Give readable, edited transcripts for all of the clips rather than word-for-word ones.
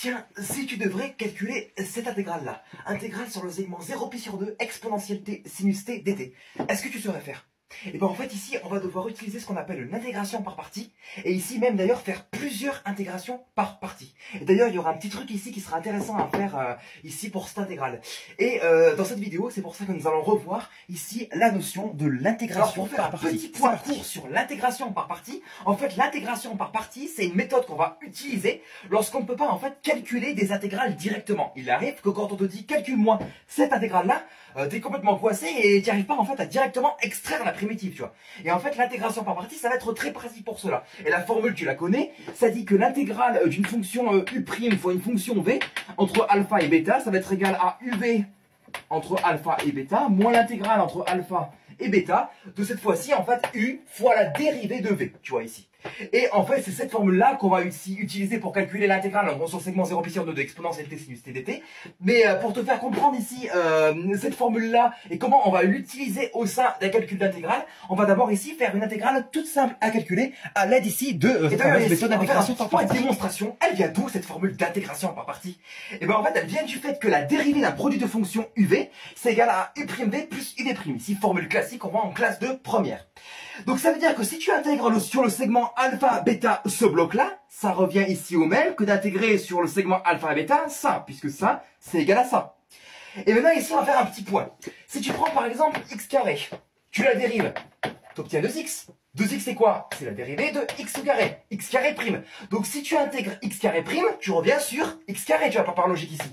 Tiens, si tu devrais calculer cette intégrale-là, intégrale sur le segment 0π/2 exponentielle t sinus t dt, est-ce que tu saurais faire? Et bien en fait ici on va devoir utiliser ce qu'on appelle une intégration par partie, et ici même d'ailleurs faire plusieurs intégrations par partie. Et d'ailleurs il y aura un petit truc ici qui sera intéressant à faire ici pour cette intégrale. Et dans cette vidéo c'est pour ça que nous allons revoir ici la notion de l'intégration par partie. Petit point court sur l'intégration par partie. En fait l'intégration par partie c'est une méthode qu'on va utiliser lorsqu'on ne peut pas en fait calculer des intégrales directement. Il arrive que quand on te dit calcule-moi cette intégrale là, t'es complètement coincé et tu n'arrives pas en fait à directement extraire la primitive, tu vois. Et en fait l'intégration par partie ça va être très pratique pour cela. Et la formule tu la connais, ça dit que l'intégrale d'une fonction u' fois une fonction v entre alpha et bêta, ça va être égal à uv entre alpha et bêta moins l'intégrale entre alpha et bêta de cette fois-ci en fait u fois la dérivée de v, tu vois ici. Et en fait c'est cette formule là qu'on va ici utiliser pour calculer l'intégrale sur le segment 0π/2 de exponentielle t sinus t dt. Mais pour te faire comprendre ici cette formule là et comment on va l'utiliser au sein d'un calcul d'intégrale, on va d'abord ici faire une intégrale toute simple à calculer à l'aide ici de cette fameuse méthode d'intégration par partie. Démonstration, elle vient d'où cette formule d'intégration par partie? Et bien en fait elle vient du fait que la dérivée d'un produit de fonction uv c'est égal à u'v plus uv'. Ici formule classique qu'on voit en classe de première. Donc ça veut dire que si tu intègres sur le segment alpha bêta ce bloc là, ça revient ici au même que d'intégrer sur le segment alpha bêta ça, puisque ça c'est égal à ça. Et maintenant ici on va faire un petit point. Si tu prends par exemple x carré, tu la dérives, tu obtiens 2x. 2x c'est quoi? C'est la dérivée de x au carré, x carré prime. Donc si tu intègres x carré prime, tu reviens sur x carré, tu vois, pas par logique ici.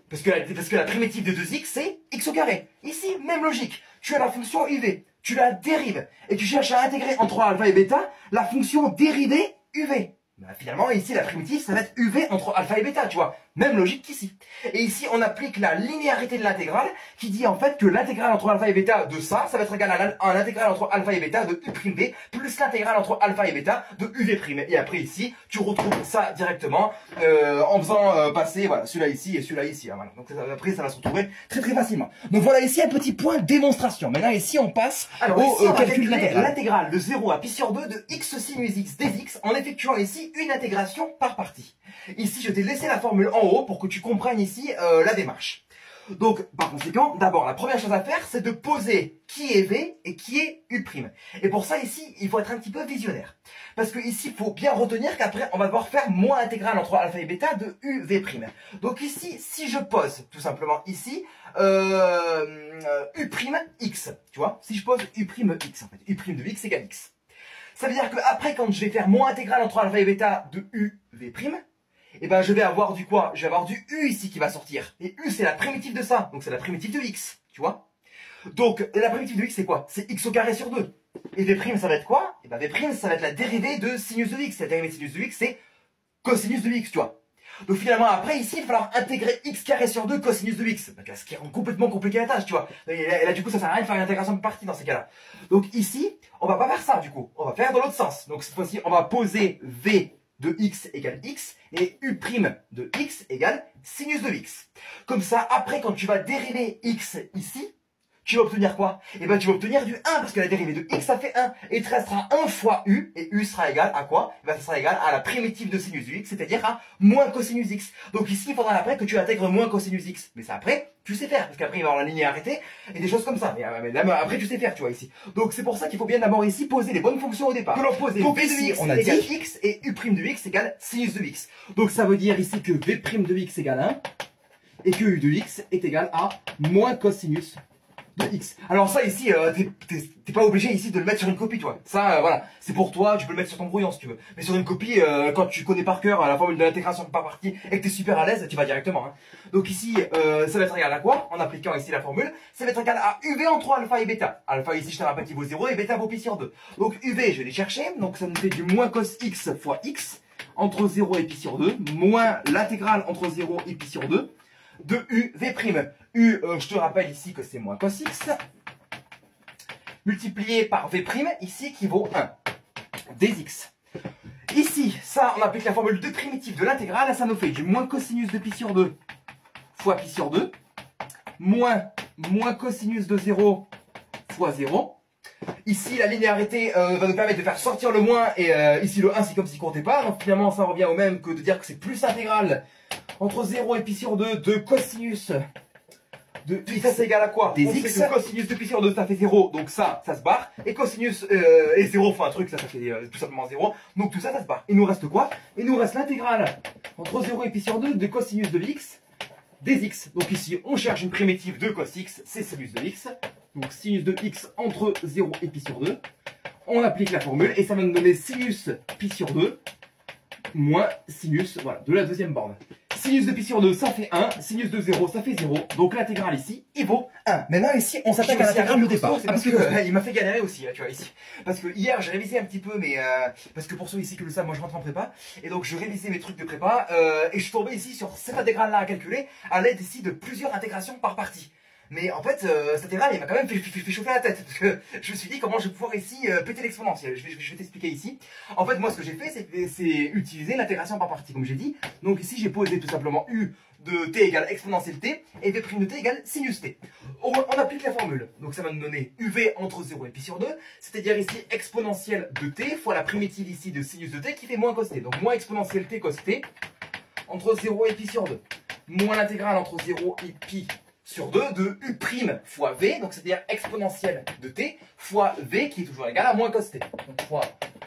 Parce que la primitive de 2x c'est x au carré. Ici, même logique. Tu as la fonction uv, tu la dérives et tu cherches à intégrer entre alpha et bêta la fonction dérivée uv. Ben, finalement, ici, la primitive, ça va être uv entre alpha et bêta, tu vois. Même logique qu'ici. Et ici, on applique la linéarité de l'intégrale qui dit en fait que l'intégrale entre alpha et bêta de ça va être égal à l'intégrale entre alpha et bêta de u'v plus l'intégrale entre alpha et bêta de uv'. Et après ici, tu retrouves ça directement en faisant passer voilà, celui-là ici et celui-là ici. Hein, voilà. Donc après, ça va se retrouver très très facilement. Donc voilà ici un petit point démonstration. Maintenant ici, on passe au calcul de l'intégrale. L'intégrale de 0 à π/2 de x sinus x dx en effectuant ici une intégration par partie. Ici, je t'ai laissé la formule en haut pour que tu comprennes ici la démarche. Donc, par conséquent, d'abord, la première chose à faire, c'est de poser qui est V et qui est U'. Et pour ça, ici, il faut être un petit peu visionnaire. Parce que ici, il faut bien retenir qu'après, on va devoir faire moins intégrale entre alpha et bêta de UV'. Donc ici, si je pose, tout simplement ici, U'(x), tu vois, si je pose U'(x), en fait, U' de x égale x. Ça veut dire que après, quand je vais faire moins intégrale entre alpha et bêta de UV', et ben je vais avoir du quoi? Je vais avoir du U ici qui va sortir. Et U c'est la primitive de ça. Donc c'est la primitive de X. Tu vois? Donc la primitive de X c'est quoi? C'est X au carré sur 2. Et V' ça va être quoi? Et ben V' ça va être la dérivée de sinus de X. La dérivée de sinus de X c'est cosinus de X, tu vois. Donc finalement après ici il va falloir intégrer X carré sur 2 cosinus de X. Donc, ce qui rend complètement compliqué la tâche, tu vois. Et là du coup ça sert à rien de faire une intégration de partie dans ces cas-là. Donc ici on va pas faire ça du coup. On va faire dans l'autre sens. Donc cette fois-ci on va poser V de x égale x et u' de x égale sinus de x. Comme ça, après, quand tu vas dériver x ici, tu vas obtenir quoi? Et ben tu vas obtenir du 1 parce que la dérivée de x ça fait 1 et il te restera 1 fois u et u sera égal à quoi? Et ben ça sera égal à la primitive de sinus de x, c'est-à-dire à moins cosinus x. Donc ici il faudra après que tu intègres moins cosinus x. Mais ça après tu sais faire parce qu'après il va y avoir la linéarité et des choses comme ça. Mais là après tu sais faire, tu vois ici. Donc c'est pour ça qu'il faut bien d'abord ici poser les bonnes fonctions au départ. Que l'on pose donc v de x on a égale x et u' de x égale sinus de x. Donc ça veut dire ici que v' de x égale 1 et que u de x est égal à moins cosinus de x. Alors ça ici, t'es pas obligé ici de le mettre sur une copie, toi. Ça, voilà, c'est pour toi, tu peux le mettre sur ton brouillon si tu veux. Mais sur une copie, quand tu connais par cœur la formule de l'intégration par partie et que t'es super à l'aise, tu vas directement. Hein. Donc ici, ça va être égal à quoi? En appliquant ici la formule, ça va être égal à UV entre alpha et bêta. Alpha ici, je te rappelle qu'il vaut 0 et bêta vaut π/2. Donc UV, je vais les chercher, donc ça nous fait du moins cos x fois x entre 0 et π/2, moins l'intégrale entre 0 et π/2. De UV'. U, je te rappelle ici que c'est moins cos x, multiplié par V', ici, qui vaut 1, des x. Ici, ça, on applique la formule de primitive de l'intégrale, ça nous fait du moins cosinus de π/2 fois π/2, moins cosinus de 0 fois 0, Ici, la linéarité va nous permettre de faire sortir le moins, et ici le 1 c'est comme s'il comptait pas, donc finalement ça revient au même que de dire que c'est plus intégrale entre 0 et pi sur 2 de cosinus de pi, ça c'est égal à quoi? Des x. Cosinus de pi sur 2 ça fait 0, donc ça se barre, et cosinus et 0 fait un truc, ça fait tout simplement 0, donc tout ça se barre. Il nous reste quoi? Il nous reste l'intégrale entre 0 et pi sur 2 de cosinus de x des x. Donc ici on cherche une primitive de cos x, c'est sinus de x. Donc sinus de x entre 0 et pi sur 2. On applique la formule et ça va nous donner sinus pi sur 2 moins sinus, voilà, de la deuxième borne. Sinus de pi sur 2 ça fait 1, sinus de 0 ça fait 0. Donc l'intégrale ici, il vaut 1. Maintenant ici on s'attaque à l'intégrale de départ. C'est parce que il m'a fait galérer aussi, tu vois ici. Parce que hier j'ai révisé un petit peu, mais parce que pour ceux ici qui le savent, moi je rentre en prépa. Et donc je révisais mes trucs de prépa et je suis tombé ici sur cette intégrale là à calculer à l'aide ici de plusieurs intégrations par partie. Mais en fait, cette intégrale, il m'a quand même fait chauffer la tête. Parce que je me suis dit comment je vais pouvoir ici péter l'exponentielle. Je vais t'expliquer ici. En fait, moi, ce que j'ai fait, c'est utiliser l'intégration par partie, comme j'ai dit. Donc ici, j'ai posé tout simplement u de t égale exponentielle t et v' de t égale sinus t. On applique la formule. Donc ça va nous donner uv entre 0 et pi sur 2. C'est-à-dire ici exponentielle de t fois la primitive ici de sinus de t qui fait moins cos t. Donc moins exponentielle t cos t entre 0 et pi sur 2. Moins l'intégrale entre 0 et pi sur 2 de u' fois v, donc c'est-à-dire exponentielle de t, fois v qui est toujours égal à moins cos t. Donc fois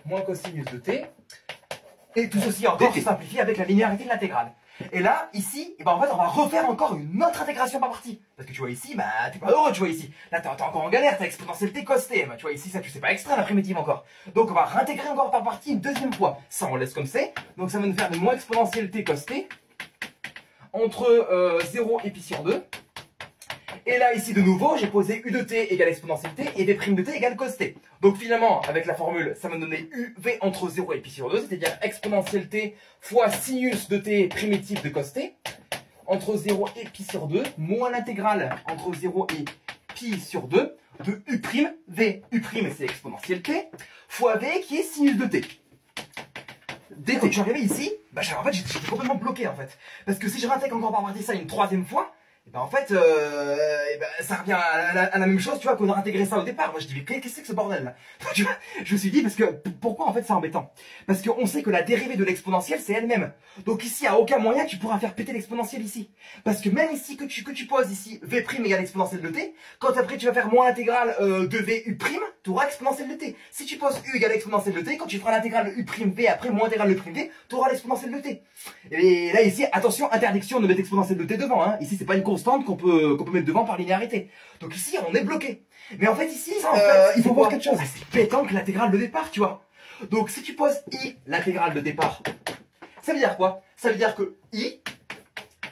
moins cosinus de t. Et tout ceci encore se simplifie avec la linéarité de l'intégrale. Et là, ici, et ben en fait, on va refaire encore une autre intégration par partie. Parce que tu vois ici, bah t'es pas heureux, tu vois ici. Là, t'es encore en galère, t'as exponentielle t cos t. Bah, tu vois ici, ça tu sais pas extraire la primitive encore. Donc on va réintégrer encore par partie une deuxième fois. Ça, on laisse comme c'est. Donc ça va nous faire de moins exponentielle t cos t entre 0 et pi sur 2. Et là, ici, de nouveau, j'ai posé u de t égale exponentielle t et v' de t égale cos t. Donc finalement, avec la formule, ça va me donner uv entre 0 et pi sur 2, c'est-à-dire exponentielle t fois sinus de t primitive de cos t, entre 0 et pi sur 2, moins l'intégrale entre 0 et pi sur 2, de u', v, u' c'est exponentielle t, fois v qui est sinus de t. Dès que je suis arrivé ici, bah, en fait, j'étais complètement bloqué, en fait. Parce que si je réintègre encore par partie ça une troisième fois, et ben en fait, ça revient à la même chose, tu vois, qu'on a intégré ça au départ. Moi je dis, mais qu'est-ce que c'est que ce bordel là? Tu vois, je me suis dit, parce que, pourquoi en fait c'est embêtant? Parce qu'on sait que la dérivée de l'exponentielle c'est elle-même. Donc ici, à aucun moyen tu pourras faire péter l'exponentielle ici. Parce que même ici, que tu poses ici, v' égale exponentielle de t, quand après tu vas faire moins l'intégrale de v u', tu auras exponentielle de t. Si tu poses u égale exponentielle de t, quand tu feras l'intégrale u' v après moins l'intégrale de v, tu auras l'exponentielle de t. Et là ici, attention, interdiction de mettre exponentielle de t devant, hein. Ici c'est pas une constante qu'on peut mettre devant par linéarité. Donc ici on est bloqué. Mais en fait ici, il faut voir quelque chose. C'est pétant que l'intégrale de départ, tu vois. Donc si tu poses i, l'intégrale de départ, ça veut dire quoi? Ça veut dire que i,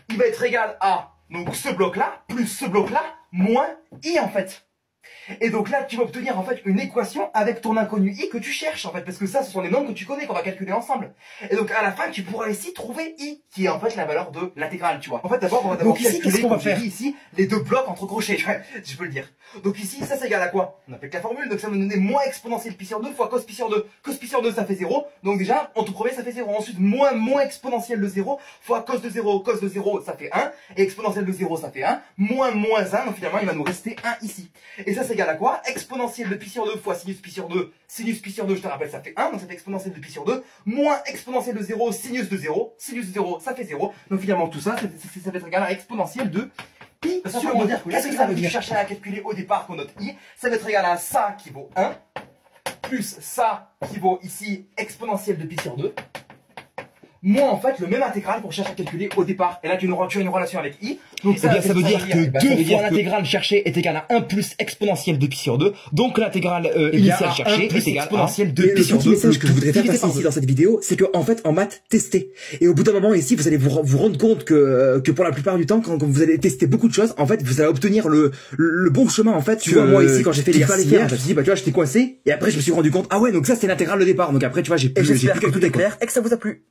il va être égal à donc ce bloc là, plus ce bloc là, moins i en fait. Et donc là, tu vas obtenir en fait une équation avec ton inconnu i que tu cherches en fait, parce que ça, ce sont les nombres que tu connais, qu'on va calculer ensemble. Et donc à la fin, tu pourras ici trouver i, qui est en fait la valeur de l'intégrale, tu vois. En fait, d'abord, on va d'abord calculer, qu'est-ce qu'on va faire ici, les deux blocs entre crochets, je peux le dire. Donc ici, ça c'est égal à quoi? On applique la formule, donc ça va nous donner moins exponentielle pi sur 2 fois cos pi sur 2. Cos pi sur 2, ça fait 0. Donc déjà, en tout premier, ça fait 0. Ensuite, moins exponentielle de 0 fois cos de 0. Cos de 0, ça fait 1. Et exponentielle de 0, ça fait 1. Moins 1. Donc finalement, il va nous rester 1 ici. Et ça c'est égal à quoi? Exponentielle de pi sur 2 fois sinus pi sur 2. Sinus pi sur 2, je te rappelle, ça fait 1. Donc ça fait exponentielle de pi sur 2. Moins exponentielle de 0, sinus de 0. Sinus de 0, ça fait 0. Donc finalement, tout ça, ça va être égal à exponentielle de pi sur 2. Qu'est-ce que ça veut dire? Chercher à calculer au départ qu'on note i. Ça va être égal à ça qui vaut 1. Plus ça qui vaut ici exponentielle de pi sur 2. Moins en fait le même intégral pour chercher à calculer au départ. Et là tu as une relation avec i. Donc ça veut dire que 2 fois l'intégrale cherchée est égal à 1 plus exponentielle de pi sur 2. Donc l'intégrale initiale cherchée est égale à exponentielle de pi sur 2. Le message que je voudrais faire passer ici dans cette vidéo, c'est que en fait en maths, testez. Et au bout d'un moment ici, vous allez vous rendre compte que pour la plupart du temps, quand vous allez tester beaucoup de choses, en fait vous allez obtenir le bon chemin en fait. Tu vois, moi ici quand j'ai fait l'exercice hier, je me suis dit bah tu vois j'étais coincé et après je me suis rendu compte ah ouais donc ça c'est l'intégrale de départ. Donc après tu vois j'ai plus calculé. Tout est clair et que ça vous a plu.